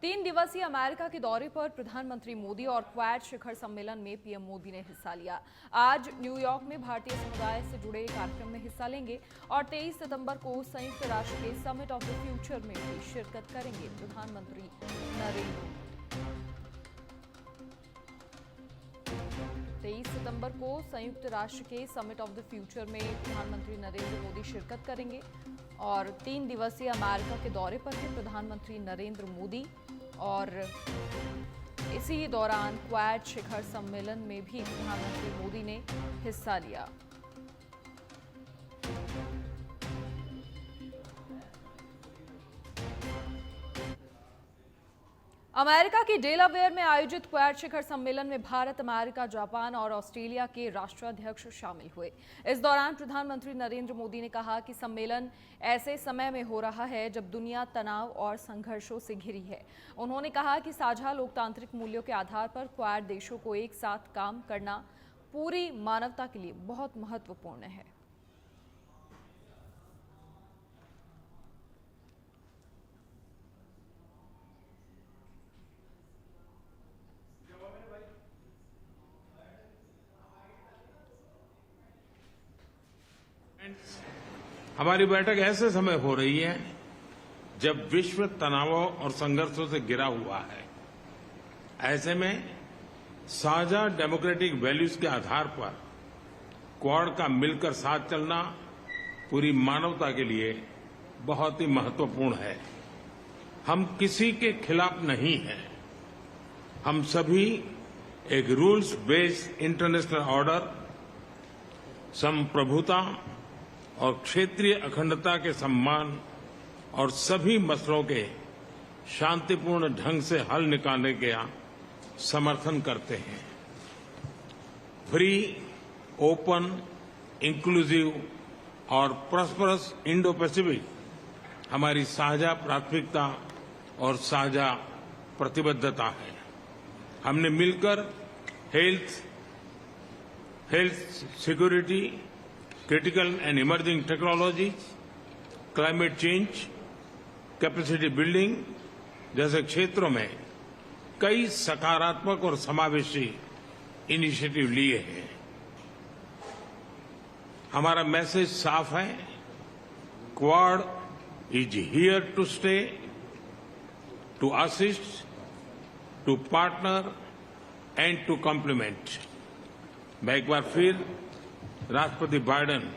3 दिवसीय अमेरिका के दौरे पर प्रधानमंत्री मोदी और क्वाड शिखर सम्मेलन में पीएम मोदी ने हिस्सा लिया। आज न्यूयॉर्क में भारतीय समुदाय से जुड़े कार्यक्रम में हिस्सा लेंगे और 23 सितंबर को संयुक्त राष्ट्र के समिट ऑफ द फ्यूचर में भी शिरकत करेंगे। प्रधानमंत्री नरेंद्र 23 सितंबर को संयुक्त राष्ट्र के समिट ऑफ द फ्यूचर में प्रधानमंत्री नरेंद्र मोदी शिरकत करेंगे और 3 दिवसीय अमेरिका के दौरे पर हैं प्रधानमंत्री नरेंद्र मोदी और इसी दौरान क्वाड शिखर सम्मेलन में भी प्रधानमंत्री मोदी ने हिस्सा लिया। अमेरिका की डेलावेयर में आयोजित क्वाड शिखर सम्मेलन में भारत, अमेरिका, जापान और ऑस्ट्रेलिया के राष्ट्राध्यक्ष शामिल हुए। इस दौरान प्रधानमंत्री नरेंद्र मोदी ने कहा कि सम्मेलन ऐसे समय में हो रहा है जब दुनिया तनाव और संघर्षों से घिरी है। उन्होंने कहा कि साझा लोकतांत्रिक मूल्यों के आधार पर क्वाड देशों को एक साथ काम करना पूरी मानवता के लिए बहुत महत्वपूर्ण है। हमारी बैठक ऐसे समय हो रही है जब विश्व तनावों और संघर्षों से घिरा हुआ है। ऐसे में साझा डेमोक्रेटिक वैल्यूज के आधार पर क्वाड का मिलकर साथ चलना पूरी मानवता के लिए बहुत ही महत्वपूर्ण है। हम किसी के खिलाफ नहीं हैं। हम सभी एक रूल्स बेस्ड इंटरनेशनल ऑर्डर, संप्रभुता और क्षेत्रीय अखंडता के सम्मान और सभी मसलों के शांतिपूर्ण ढंग से हल निकालने का समर्थन करते हैं। फ्री, ओपन, इंक्लूसिव और प्रॉस्परस इंडो पैसिफिक हमारी साझा प्राथमिकता और साझा प्रतिबद्धता है। हमने मिलकर health security, critical and emerging technology, climate change, capacity building जैसे क्षेत्रों में कई सकारात्मक और समावेशी इनिशिएटिव लिए हैं। हमारा मैसेज साफ है, Quad is here to stay, to assist, to partner and to complement. मैं एक बार फिर राष्ट्रपति बाइडेन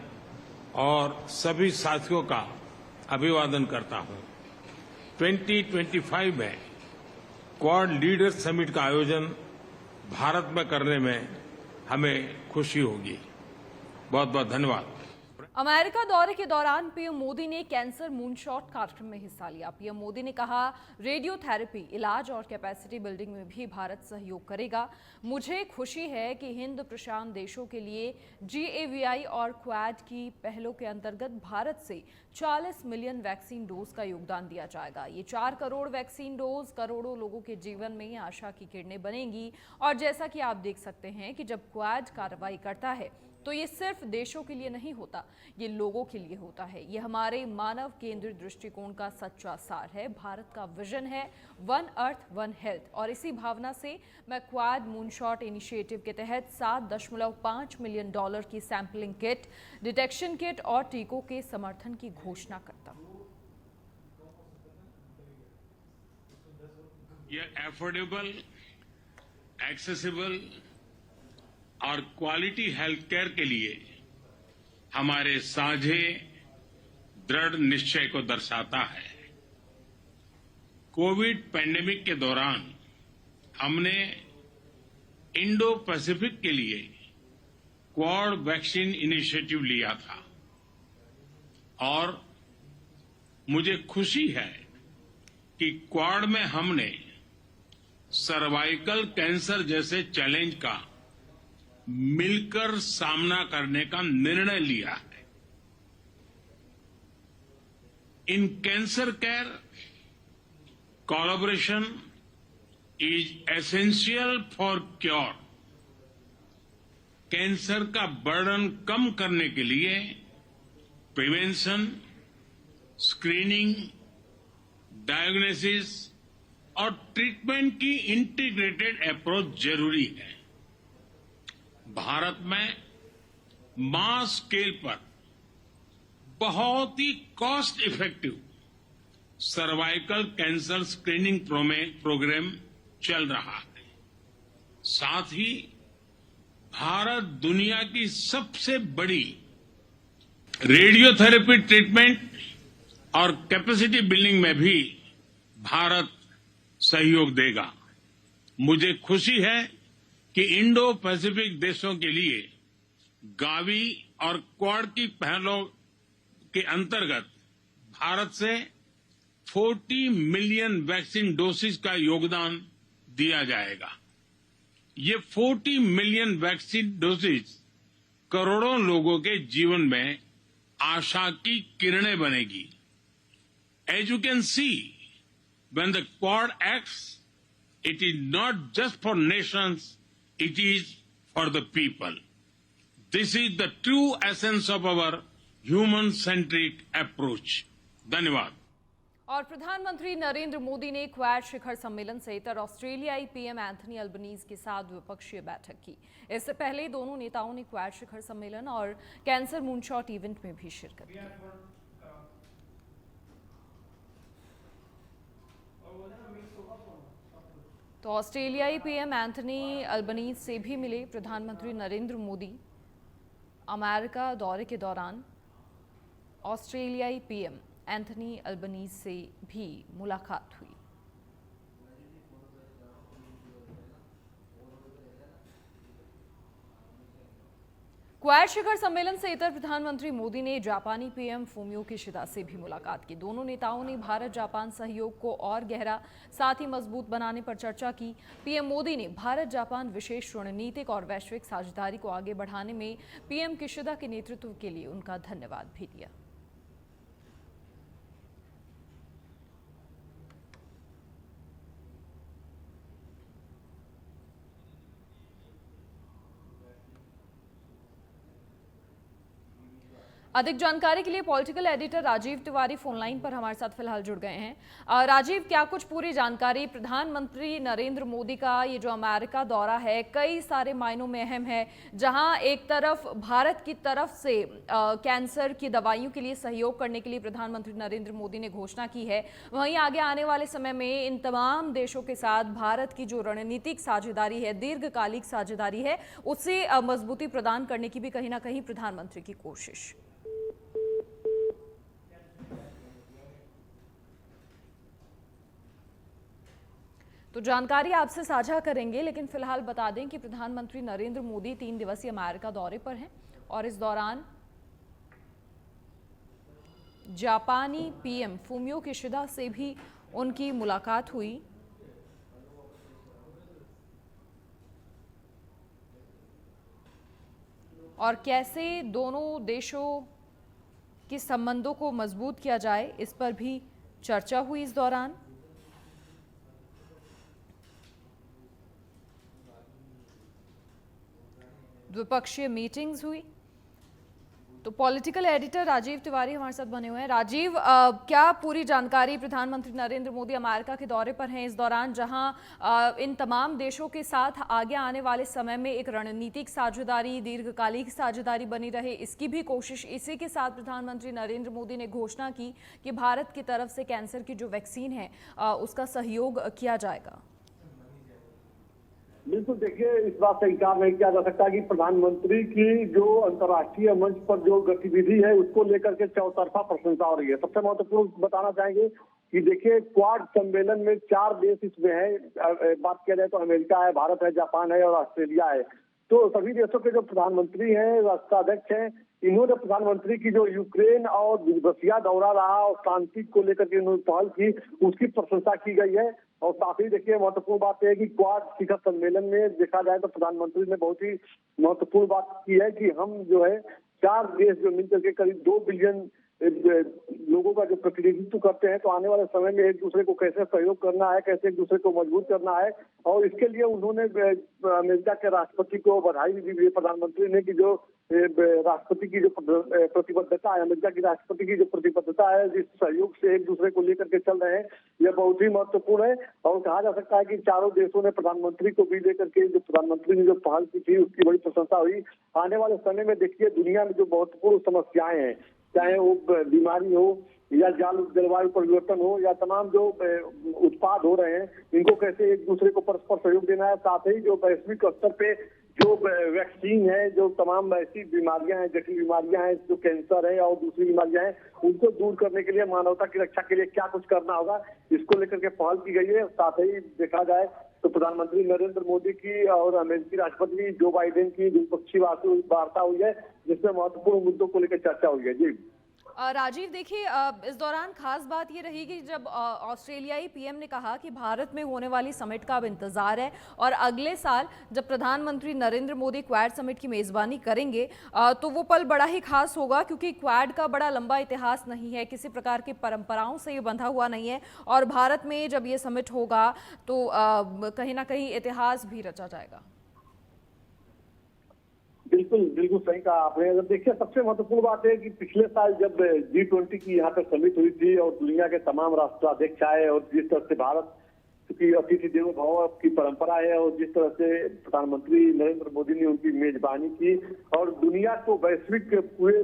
और सभी साथियों का अभिवादन करता हूं। 2025 में क्वाड लीडर्स समिट का आयोजन भारत में करने में हमें खुशी होगी। बहुत बहुत धन्यवाद। अमेरिका दौरे के दौरान पीएम मोदी ने कैंसर मूनशॉट कार्यक्रम में हिस्सा लिया। पीएम मोदी ने कहा, रेडियोथेरेपी, इलाज और कैपेसिटी बिल्डिंग में भी भारत सहयोग करेगा। मुझे खुशी है कि हिंद प्रशांत देशों के लिए GAVI और क्वाड की पहलों के अंतर्गत भारत से 40 मिलियन वैक्सीन डोज का योगदान दिया जाएगा। ये 4 करोड़ वैक्सीन डोज करोड़ों लोगों के जीवन में आशा की किरणें बनेंगी। और जैसा कि आप देख सकते हैं कि जब क्वाड कार्रवाई करता है तो ये सिर्फ देशों के लिए नहीं होता, ये लोगों के लिए होता है। ये हमारे मानव केंद्रित दृष्टिकोण का सच्चा सार है। भारत का विजन है वन अर्थ वन हेल्थ और इसी भावना से मैं क्वाड मूनशॉट इनिशिएटिव के तहत $7.5 मिलियन की सैंपलिंग किट, डिटेक्शन किट और टीकों के समर्थन की घोषणा करता हूं। ये एफोर्डेबल, एक्सेसिबल और क्वालिटी हेल्थ केयर के लिए हमारे साझे दृढ़ निश्चय को दर्शाता है। कोविड पैंडेमिक के दौरान हमने इंडो पैसिफिक के लिए क्वाड वैक्सीन इनिशिएटिव लिया था और मुझे खुशी है कि क्वाड में हमने सर्वाइकल कैंसर जैसे चैलेंज का मिलकर सामना करने का निर्णय लिया है। In cancer care collaboration is essential for cure. Cancer का बर्डन कम करने के लिए प्रिवेंशन, स्क्रीनिंग, डायग्नोसिस और ट्रीटमेंट की इंटीग्रेटेड अप्रोच जरूरी है। भारत में मास स्केल पर बहुत ही cost effective cervical cancer screening programme चल रहा है। साथ ही भारत दुनिया की सबसे बड़ी रेडियोथेरेपी ट्रीटमेंट और कैपेसिटी बिल्डिंग में भी भारत सहयोग देगा। मुझे खुशी है कि इंडो पैसिफिक देशों के लिए गावी और क्वाड की पहलों के अंतर्गत भारत से 40 मिलियन वैक्सीन डोसेज का योगदान दिया जाएगा। ये 40 मिलियन वैक्सीन डोसेज करोड़ों लोगों के जीवन में आशा की किरणें बनेगी। As you can see, when the Quad acts, it is not just for nations, it is for the people. This is the true essence of our human-centric approach. धन्यवाद। और प्रधानमंत्री नरेंद्र मोदी ने क्वाड शिखर सम्मेलन से इतर ऑस्ट्रेलियाई पीएम एंथनी अल्बनीज के साथ द्विपक्षीय बैठक की। इससे पहले दोनों नेताओं ने क्वाड शिखर सम्मेलन और कैंसर मूनशॉट इवेंट में भी शिरकत की। तो ऑस्ट्रेलियाई पीएम एंथनी अल्बनीज से भी मिले प्रधानमंत्री नरेंद्र मोदी। अमेरिका दौरे के दौरान ऑस्ट्रेलियाई पीएम एंथनी अल्बनीज से भी मुलाकात हुई। क्वाड शिखर सम्मेलन से इतर प्रधानमंत्री मोदी ने जापानी पीएम फूमियो किशिदा से भी मुलाकात की। दोनों नेताओं ने भारत जापान सहयोग को और गहरा साथ ही मजबूत बनाने पर चर्चा की। पीएम मोदी ने भारत जापान विशेष रणनीतिक और वैश्विक साझेदारी को आगे बढ़ाने में पीएम किशिदा के नेतृत्व के लिए उनका धन्यवाद भी दिया। अधिक जानकारी के लिए political editor Rajiv Tiwari phone line पर हमारे साथ फिलहाल जुड़ गए हैं। राजीव, क्या कुछ पूरी जानकारी? प्रधानमंत्री नरेंद्र मोदी का ये जो अमेरिका दौरा है कई सारे मायनों में अहम है, जहां एक तरफ भारत की तरफ से कैंसर की दवाइयों के लिए सहयोग करने के लिए प्रधानमंत्री नरेंद्र मोदी ने घोषणा की है, वहीं आगे आने वाले समय में इन तमाम देशों के साथ भारत की जो रणनीतिक साझेदारी है, दीर्घकालिक साझेदारी है, उससे मजबूती प्रदान करने की भी कहीं ना कहीं प्रधानमंत्री की कोशिश। तो जानकारी आपसे साझा करेंगे, लेकिन फिलहाल बता दें कि प्रधानमंत्री नरेंद्र मोदी 3 दिवसीय अमेरिका दौरे पर हैं और इस दौरान जापानी पीएम फूमियो किशिदा से भी उनकी मुलाकात हुई। और कैसे दोनों देशों के संबंधों को मजबूत किया जाए, इस पर भी चर्चा हुई। इस दौरान द्विपक्षीय मीटिंग्स हुई। तो पॉलिटिकल एडिटर राजीव तिवारी हमारे साथ बने हुए हैं। राजीव, क्या पूरी जानकारी? प्रधानमंत्री नरेंद्र मोदी अमेरिका के दौरे पर हैं इस दौरान, जहां इन तमाम देशों के साथ आगे आने वाले समय में एक रणनीतिक साझेदारी, दीर्घकालिक साझेदारी बनी रहे, इसकी भी कोशिश। इसी के साथ प्रधानमंत्री नरेंद्र मोदी ने घोषणा की कि भारत की तरफ से कैंसर की जो वैक्सीन है उसका सहयोग किया जाएगा। बिल्कुल, देखिए, इस बात से इनकार नहीं किया जा सकता कि प्रधानमंत्री की जो अंतर्राष्ट्रीय मंच पर जो गतिविधि है उसको लेकर के चौतरफा प्रशंसा हो रही है। सबसे महत्वपूर्ण बताना चाहेंगे कि देखिए, क्वाड सम्मेलन में 4 देश इसमें है। बात किया जाए तो अमेरिका है, भारत है, जापान है और ऑस्ट्रेलिया है। तो सभी देशों के जो प्रधानमंत्री हैं, राष्ट्राध्यक्ष हैं, इन्होंने प्रधानमंत्री की जो यूक्रेन और रसिया दौरा रहा और शांति को लेकर के इन्होंने पहल की, उसकी प्रशंसा की गई है। और साथ ही देखिए, महत्वपूर्ण बात है कि क्वाड शिखर सम्मेलन में देखा जाए तो प्रधानमंत्री ने बहुत ही महत्वपूर्ण बात की है कि हम जो है 4 देश जो मिलकर के करीब 2 बिलियन लोगों का जो प्रतिनिधित्व करते हैं, तो आने वाले समय में एक दूसरे को कैसे सहयोग करना है, कैसे एक दूसरे को मजबूत करना है। और इसके लिए उन्होंने अमेरिका के राष्ट्रपति को बधाई भी दी प्रधानमंत्री ने कि जो राष्ट्रपति की जो प्रतिबद्धता है, अमेरिका की राष्ट्रपति की जो प्रतिबद्धता है, जिस सहयोग से एक दूसरे को लेकर के चल रहे हैं, यह बहुत ही महत्वपूर्ण है। और कहा जा सकता है कि चारों देशों ने प्रधानमंत्री को भी लेकर के जो प्रधानमंत्री ने जो पहल की थी, उसकी बड़ी प्रशंसा हुई। आने वाले समय में देखिए दुनिया में जो महत्वपूर्ण समस्याएं हैं, चाहे वो बीमारी हो या जलवायु परिवर्तन हो या तमाम जो उत्पाद हो रहे हैं, इनको कैसे एक दूसरे को परस्पर सहयोग देना है। साथ ही जो वैश्विक स्तर पे जो वैक्सीन है, जो तमाम ऐसी बीमारियां हैं, जटिल बीमारियां हैं, जो कैंसर है और दूसरी बीमारियां हैं, उनको दूर करने के लिए, मानवता की रक्षा के लिए क्या कुछ करना होगा, इसको लेकर के पहल की गई है। साथ ही देखा जाए तो प्रधानमंत्री नरेंद्र मोदी की और अमेरिकी राष्ट्रपति जो बाइडेन की द्विपक्षीय वार्ता हुई है, जिसमें महत्वपूर्ण मुद्दों को लेकर चर्चा हुई है। जी राजीव, देखिए इस दौरान खास बात ये रही कि जब ऑस्ट्रेलियाई पीएम ने कहा कि भारत में होने वाली समिट का अब इंतजार है और अगले साल जब प्रधानमंत्री नरेंद्र मोदी क्वाड समिट की मेजबानी करेंगे तो वो पल बड़ा ही खास होगा, क्योंकि क्वाड का बड़ा लंबा इतिहास नहीं है, किसी प्रकार की परंपराओं से ये बंधा हुआ नहीं है और भारत में जब ये समिट होगा तो कहीं ना कहीं इतिहास भी रचा जाएगा। बिल्कुल बिल्कुल सही कहा आपने। अगर देखिए, सबसे महत्वपूर्ण बात है कि पिछले साल जब G20 की यहाँ पे समिट हुई थी और दुनिया के तमाम राष्ट्राध्यक्ष आए और जिस तरह से भारत की अतिथि देवो भव की परंपरा है और जिस तरह से प्रधानमंत्री नरेंद्र मोदी ने उनकी मेजबानी की और दुनिया को वैश्विक पूरे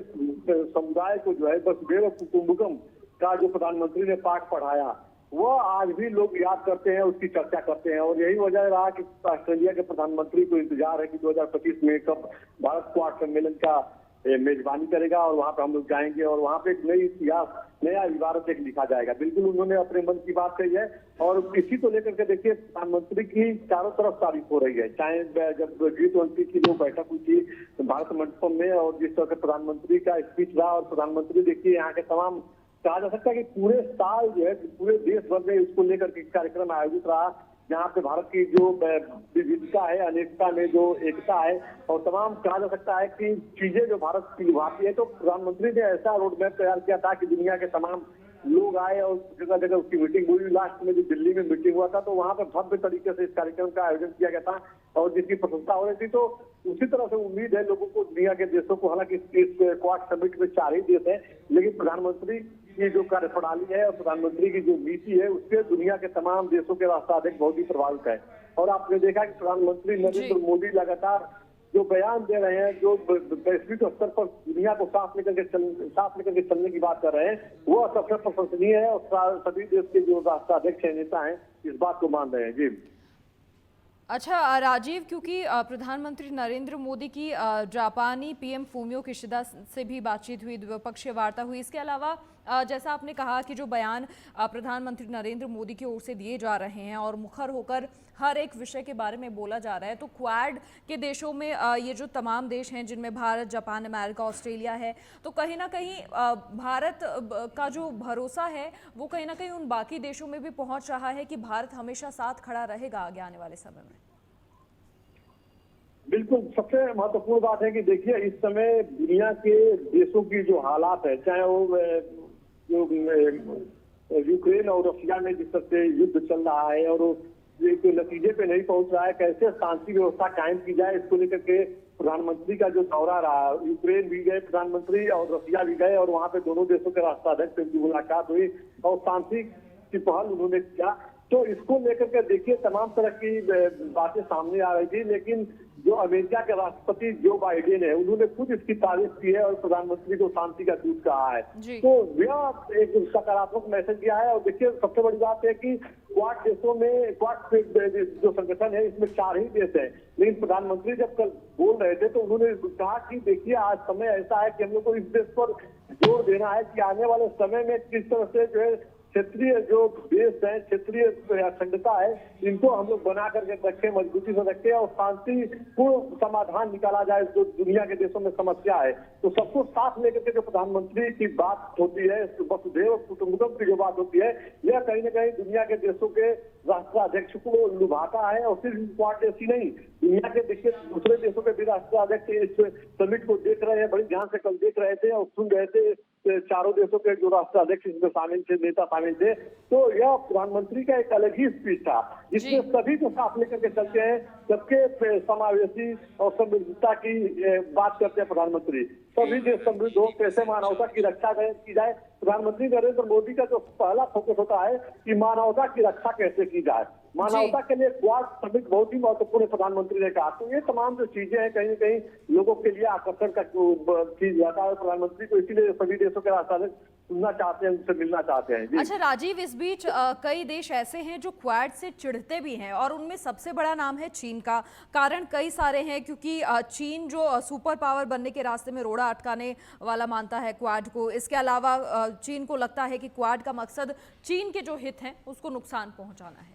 समुदाय को जो है वसुधैव कुटुंबकम का जो प्रधानमंत्री ने पाठ पढ़ाया, वो आज भी लोग याद करते हैं, उसकी चर्चा करते हैं। और यही वजह रहा कि ऑस्ट्रेलिया के प्रधानमंत्री को इंतजार है कि 2025 में कब भारत क्वाड सम्मेलन का मेजबानी करेगा और वहां पे हम लोग जाएंगे और वहां पे एक नई इतिहास, नया इबारत एक लिखा जाएगा। बिल्कुल उन्होंने अपने मन की बात कही है और इसी को लेकर के देखिए प्रधानमंत्री की चारों तरफ तारीफ हो रही है। चाहे जब G20 की जो बैठक हुई थी भारत मंडपम में और जिस तरह से प्रधानमंत्री का स्पीच रहा और प्रधानमंत्री देखिए यहाँ के तमाम, कहा जा सकता है कि पूरे साल जो है पूरे देश भर में इसको लेकर के कार्यक्रम आयोजित रहा, जहाँ पे भारत की जो विविधता है, अनेकता में जो एकता है और तमाम, कहा जा सकता है कि चीजें जो भारत की लुभाती है। तो प्रधानमंत्री ने ऐसा रोड मैप तैयार किया था कि दुनिया के तमाम लोग आए और जगह जगह उसकी मीटिंग हुई। लास्ट में जो दिल्ली में मीटिंग हुआ था तो वहां पे भव्य तरीके से इस कार्यक्रम का आयोजन किया गया था और जिसकी प्रशंसा हो रही थी। तो उसी तरह से उम्मीद है लोगों को, दुनिया के देशों को, हालांकि इस क्वाड समिट में 4 ही देश है, लेकिन प्रधानमंत्री की जो कार्यप्रणाली है और प्रधानमंत्री की जो नीति है उससे दुनिया के तमाम देशों के राष्ट्राध्यक्ष बहुत ही प्रभावित है। और आपने देखा कि प्रधानमंत्री नरेंद्र मोदी लगातार जो बयान दे रहे हैं, जो वैश्विक स्तर पर दुनिया को साथ लेकर के चलने की बात कर रहे हैं, वो सबसे प्रशंसनीय है और सभी देश के जो राष्ट्राध्यक्ष हैं, नेता हैं, इस बात को मान रहे हैं। जी अच्छा राजीव, क्योंकि प्रधानमंत्री नरेंद्र मोदी की जापानी पीएम फूमियो किशिदा से भी बातचीत हुई, द्विपक्षीय वार्ता हुई, इसके अलावा जैसा आपने कहा कि जो बयान प्रधानमंत्री नरेंद्र मोदी की ओर से दिए जा रहे हैं और मुखर होकर हर एक विषय के बारे में बोला जा रहा है, तो क्वाड के देशों में ये जो तमाम देश हैं जिनमें भारत, जापान, अमेरिका, ऑस्ट्रेलिया है, तो कहीं ना कहीं भारत का जो भरोसा है वो कहीं ना कहीं उन बाकी देशों में भी पहुंच रहा है कि भारत हमेशा साथ खड़ा रहेगा आगे आने वाले समय में। बिल्कुल, सबसे महत्वपूर्ण बात है कि देखिए इस समय दुनिया के देशों की जो हालात है, चाहे वो जो यूक्रेन और रशिया में जिस तरह से युद्ध चल रहा है और एक नतीजे पे नहीं पहुंच रहा है, कैसे शांति व्यवस्था कायम की जाए, इसको लेकर के प्रधानमंत्री का जो दौरा रहा, यूक्रेन भी गए प्रधानमंत्री और रशिया भी गए और वहां पे दोनों देशों के राष्ट्राध्यक्ष से मुलाकात हुई और शांति की पहल उन्होंने किया। तो इसको लेकर के देखिए तमाम तरह की बातें सामने आ रही थी, लेकिन जो अमेरिका के राष्ट्रपति जो बाइडेन है उन्होंने खुद इसकी तारीफ की है और प्रधानमंत्री को शांति का दूत कहा है। तो यह एक सकारात्मक मैसेज दिया है। और देखिए सबसे बड़ी बात है कि क्वाड देशों में, क्वाड जो संगठन है इसमें 4 ही देश है, लेकिन प्रधानमंत्री जब कल बोल रहे थे तो उन्होंने कहा कि देखिए आज समय ऐसा है कि हम लोग को इस देश पर जोर देना है कि आने वाले समय में किस तरह से जो है क्षेत्रीय जो देश है, क्षेत्रीय अखंडता है, इनको हम लोग बना करके रखें, मजबूती से रखें और शांतिपूर्ण समाधान निकाला जाए जो दुनिया के देशों में समस्या है। तो सबको साथ लेकर के जो प्रधानमंत्री की बात होती है, वसुधैव कुटुंबकम की जो बात होती है, यह कहीं न कहीं दुनिया के देशों के राष्ट्राध्यक्ष को लुभाता है। और सिर्फ क्वाड देश ही नहीं, दुनिया के देखिए दूसरे देशों के भी राष्ट्राध्यक्ष इस समिट को देख रहे हैं, बड़ी ध्यान से कल देख रहे थे और सुन रहे थे चारों देशों के जो राष्ट्राध्यक्ष इसमें शामिल थे, नेता शामिल थे। तो यह प्रधानमंत्री का एक अलग ही स्पीच था जिसमें सभी को साथ लेकर के चलते हैं, सबके समावेशी और समृद्धता की बात करते हैं प्रधानमंत्री। सभी देश समृद्ध हो, कैसे मानवता की रक्षा की जाए। प्रधानमंत्री नरेंद्र मोदी का जो पहला फोकस होता है कि मानवता की रक्षा कैसे की जाए, मानवता के लिए क्वाड समिट बहुत ही महत्वपूर्ण प्रधानमंत्री ने कहा। तो ये तमाम जो चीजें हैं कहीं न कहीं लोगों के लिए आकर्षण का चीज रहता है प्रधानमंत्री को, इसीलिए सभी देशों के राष्ट्राध्यक्ष सुनना चाहते हैं, उनसे मिलना चाहते हैं। जी। अच्छा राजीव, इस बीच कई देश ऐसे हैं जो क्वाड से चिढ़ते भी हैं और उनमें सबसे बड़ा नाम है चीन का। कारण कई सारे हैं, क्योंकि चीन जो सुपर पावर बनने के रास्ते में रोड़ा अटकाने वाला मानता है क्वाड को। इसके अलावा चीन को लगता है कि क्वाड का मकसद चीन के जो हित हैं उसको नुकसान पहुंचाना है।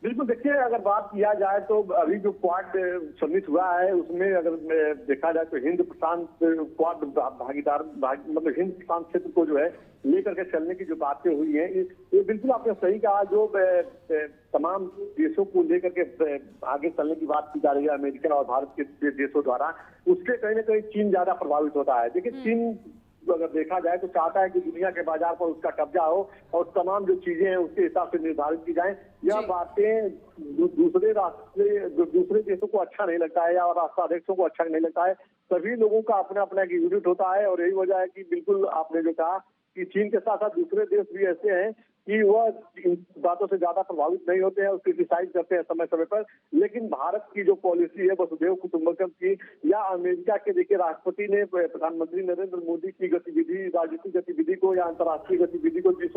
बिल्कुल, देखिए अगर बात किया जाए तो अभी जो क्वाड समिट हुआ है उसमें अगर देखा जाए तो हिंद प्रशांत क्वाड मतलब हिंद प्रशांत क्षेत्र को जो है लेकर के चलने की जो बातें हुई हैं, ये बिल्कुल आपने सही कहा। जो तमाम देशों को लेकर के आगे चलने की बात की जा रही है अमेरिका और भारत के देशों द्वारा, उससे कहीं ना कहीं चीन ज्यादा प्रभावित होता है। देखिए चीन अगर देखा जाए तो चाहता है कि दुनिया के बाजार पर उसका कब्जा हो और तमाम जो चीजें हैं उसके हिसाब से निर्धारित की जाएं। यह बातें दूसरे देशों को अच्छा नहीं लगता है या राष्ट्राध्यक्षों को अच्छा नहीं लगता है। सभी लोगों का अपना अपना एक यूनिट होता है और यही वजह है कि बिल्कुल आपने जो कहा कि चीन के साथ साथ दूसरे देश भी ऐसे हैं कि वह इन बातों से ज्यादा प्रभावित नहीं होते हैं और क्रिटिसाइज करते हैं समय समय पर। लेकिन भारत की जो पॉलिसी है वसुधैव कुटुंबकम की, या अमेरिका के देखिए राष्ट्रपति ने प्रधानमंत्री नरेंद्र मोदी की गतिविधि, राजनीतिक गतिविधि को या अंतर्राष्ट्रीय गतिविधि को जिस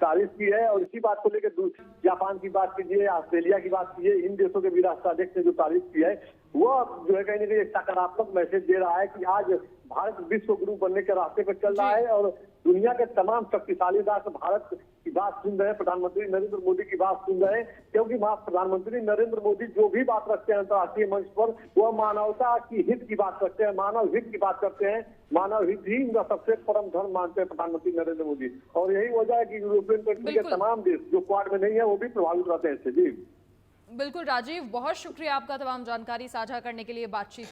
तारीफ की है। और इसी बात को लेकर जापान की बात कीजिए, ऑस्ट्रेलिया की बात कीजिए, इन देशों के भी राष्ट्राध्यक्ष ने जो तारीफ की है वह जो है कहीं ना कहीं एक सकारात्मक मैसेज दे रहा है कि आज भारत विश्व गुरु बनने के रास्ते पर चल रहा है और दुनिया के तमाम शक्तिशाली राष्ट्र भारत की बात सुन रहे हैं, प्रधानमंत्री नरेंद्र मोदी की बात सुन रहे हैं। क्योंकि प्रधानमंत्री नरेंद्र मोदी जो भी बात रखते हैं अंतर्राष्ट्रीय मंच पर, वह मानवता की हित की बात रखते हैं, मानव हित की बात करते हैं। मानव हित ही उनका सबसे परम धर्म मानते हैं प्रधानमंत्री नरेंद्र मोदी। और यही वजह है कि यूरोपियन कंट्री के तमाम देश जो क्वाड में नहीं है वो भी प्रभावित रहते हैं इससे। जी बिल्कुल राजीव, बहुत शुक्रिया आपका तमाम जानकारी साझा करने के लिए, बातचीत